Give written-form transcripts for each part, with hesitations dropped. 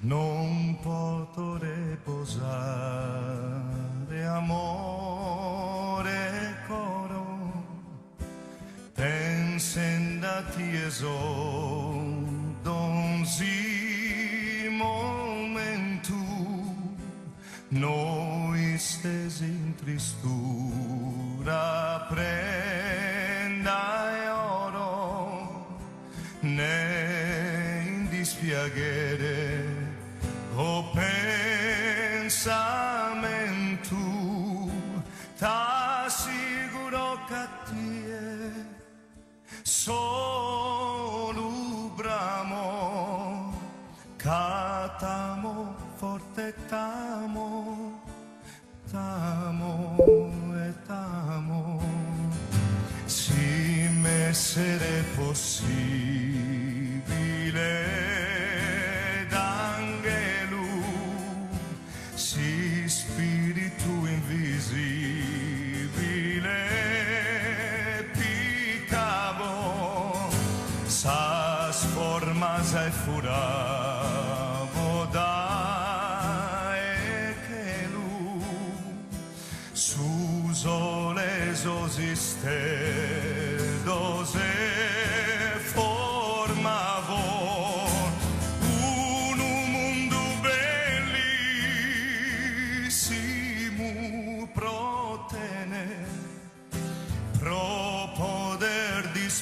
non potrò riposare, amore coro, pensando a te donzi momento, noi stesi in tristura, prenda e oro, ne in dispiacere. O pensamento t'assicuro che tie solo bramo catamo forte t'amo t'amo e t'amo si m'essere possibile spirito invisibile piccavo sas formas e furavo da e che lui sus oles esiste dose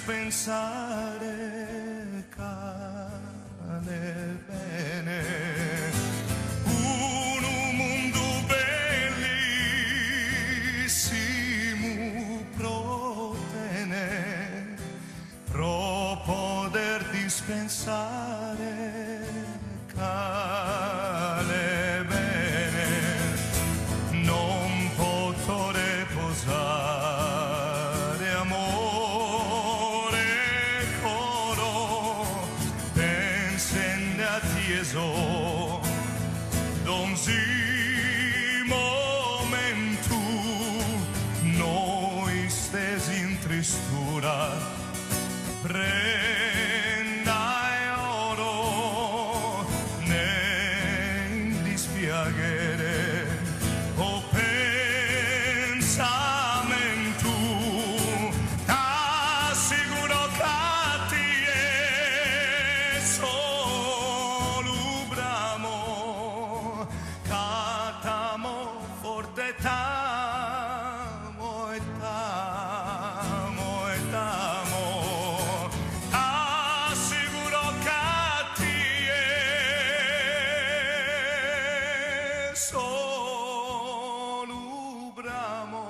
dispensare cane bene un mondo bellissimo protene pro poter dispensare cane bene non potrò riposare amore donzi momento noi stesi in tristura prenda e oro ne in dispiacere o pensamento t'assicuro che ti è t'amo e t'amo e t'amo assicuro che ti è solo bramo